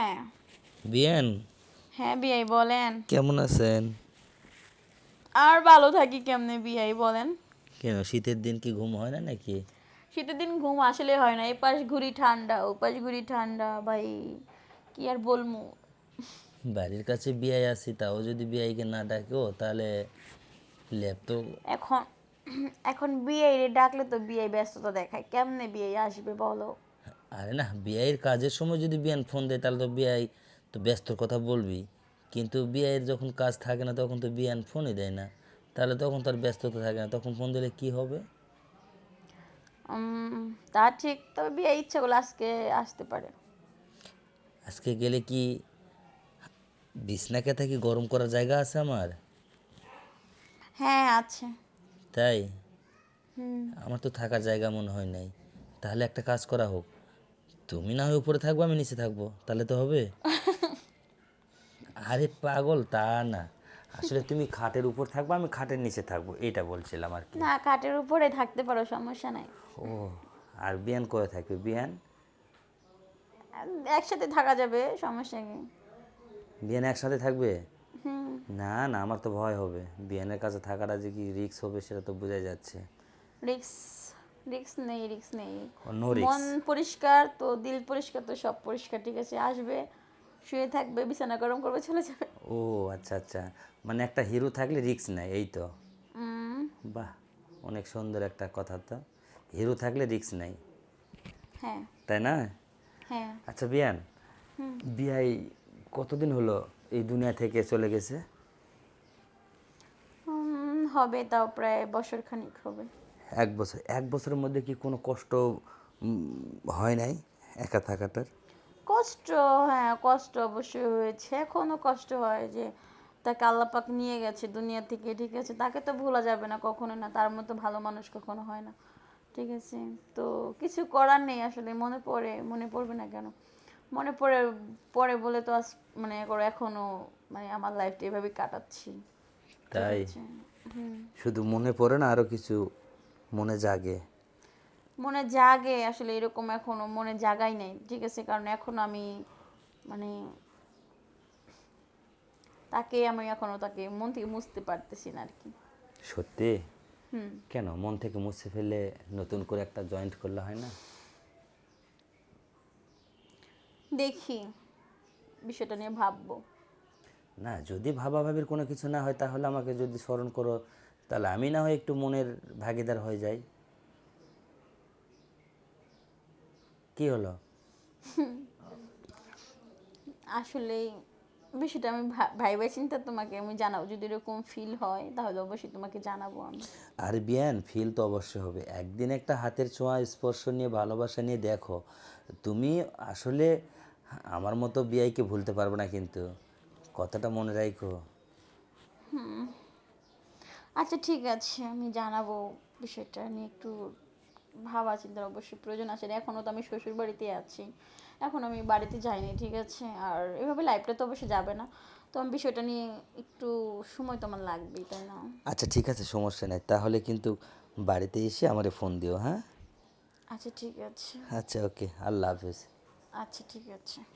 হ্যাঁ বিয়ান, হ্যাঁ বিয়াই বলেন। কেমন আছেন? আর ভালো থাকি কেমনে বিয়াই বলেন। কেন শীতের দিন কি ঘুম হয় না নাকি? শীতের দিন ঘুম আসলে হয় না, এই পাশ ঘুরি ঠান্ডা ও পাশ ঘুরি ঠান্ডা ভাই, কি আর বলবো। বাড়ির কাছে বিয়াই আছি, তাও যদি বিয়াইকে না ডাকো তাহলে ল্যাপ তো। এখন এখন বিয়াই রে ডাকলে তো বিয়াই ব্যস্ততা দেখায়, কেমনে বিয়াই আসবে বলো। আরে না, বিআইয়ের কাজের সময় যদি বিয়ান ফোন দেয় তাহলে তো বিআই তো ব্যস্তর কথা বলবি, কিন্তু বিআইয়ের যখন কাজ থাকে না তখন তো বিয়ান ফোনই দেয় না, তাহলে তখন তার ব্যস্ততা থাকে না, তখন ফোন দিলে কি হবে? তা ঠিক, তবে বিয়াই ইচ্ছা করলে আজকে আসতে পারে। আজকে গেলে কি বিছনা কেতা কি গরম করার জায়গা আছে আমার? হ্যাঁ আছে। তাই? হুম। আমার তো থাকার জায়গা মনে হয় নাই। তাহলে একটা কাজ করা হোক, তুমি না হয় উপরে থাকবো, আমি নিচে থাকবো, তাহলে তো হবে। আরে পাগল, তা না, আসলে তুমি খাটের উপর থাকবো, আমি খাটের নিচে থাকবো, এটা বলছিলাম আর কি। না, খাটের উপরে থাকতে পারো, সমস্যা নাই। ও, আর বিয়ান করে থাকবে বিয়ান? একসাথে থাকা যাবে, সমস্যা কি। বিয়ান একসাথে থাকবে? হুম। না না, আমার তো ভয় হবে, বিয়ানের কাছে থাকাটা যে কি রিস্ক হবে সেটা তো বোঝা যাচ্ছে। রিক্স রিক্স নেই, রিক্স নেই। নো মন রিস্ক? পরিষ্কার তো দিল পরিষ্কার তো সব পরিষ্কার, ঠিক আছে। আসবে, শুয়ে থাকবে, বিছানা গরম করবে, চলে যাবে। ও আচ্ছা আচ্ছা, মানে একটা হিরো থাকলে রিস্ক নাই, এই তো। উম, বাহ, অনেক সুন্দর একটা কথা তো, হিরো থাকলে রিস্ক নাই, হ্যাঁ তাই না? হ্যাঁ। আচ্ছা বিয়ান, হুম। বিয়াই কতদিন হলো এই দুনিয়া থেকে চলে গেছে? হবে তাও প্রায় বছর খানিক হবে। 1 বছর? 1 বছরের মধ্যে কি কোনো কষ্ট হয় নাই একা থাকাটার? কষ্ট, হ্যাঁ কষ্ট অবশ্যই হয়েছে, এখনো কষ্ট হয় যে তাকে আল্লাহ পাক নিয়ে গেছে দুনিয়া থেকে, ঠিক আছে। তাকে তো ভোলা যাবে না কখনো না, তার মতো ভালো মানুষ কখনো হয় না, ঠিক আছে। তো কিছু করার নেই আসলে, মনে পড়ে, মনে পড়বে না কেন, মনে পড়ে, পড়ে বলে তো আজ মানে করো এখনো মানে আমার লাইফটা এভাবেই কাটাচ্ছি, ঠিক তাই? আছে। হুম। শুধু মনে পড়ে না, আরও কিছু মনে জাগে? মনে জাগে আসলে, এরকম এখনো মনে জাগাই নাই, ঠিক আছে, কারণ এখনো আমি মানে তাকে আমি এখনো তাকে মন থেকে মুছতে পারতেছি না আর কি। সত্যি? হুম। কেন মন থেকে মুছে ফেলে নতুন করে একটা জয়েন্ট করলে হয় না? দেখি, বিষয়টা নিয়ে ভাববো। না, যদি ভাবাভাবির কোনো কিছু না হয় তাহলে আমাকে যদি স্মরণ করো, তাহলে আমি না হয় একটু মনের ভাগিদার হয়ে যাই। কি হলো? আসলে বিষয়টা আমি ভাইবা চিন্তা তোমাকে আমি জানাবো, যদি এরকম ফিল হয় তাহলে অবশ্যই তোমাকে জানাবো আমি। আর বিয়ান, ফিল তো অবশ্যই হবে, একদিন একটা হাতের ছোঁয়া স্পর্শ নিয়ে ভালোবাসা নিয়ে দেখো, তুমি আসলে আমার মতো বিয়াইকে ভুলতে পারবে না, কিন্তু কথাটা মনে রাখো। আচ্ছা ঠিক আছে, আমি জানাবো, বিষয়টা নিয়ে একটু ভাবা চিন্তার অবশ্যই প্রয়োজন আছে। এখনও তো আমি শ্বশুর বাড়িতে আছি, এখন আমি বাড়িতে যাইনি, ঠিক আছে। আর এভাবে লাইফটা তো অবশ্যই যাবে না, তো আমি বিষয়টা নিয়ে একটু সময় তো আমার লাগবেই, তাই না। আচ্ছা ঠিক আছে, সমস্যা নেই, তাহলে কিন্তু বাড়িতে এসে আমারে ফোন দিও, হ্যাঁ? আচ্ছা ঠিক আছে। আচ্ছা ওকে, আল্লাহ হাফেজ। আচ্ছা ঠিক আছে।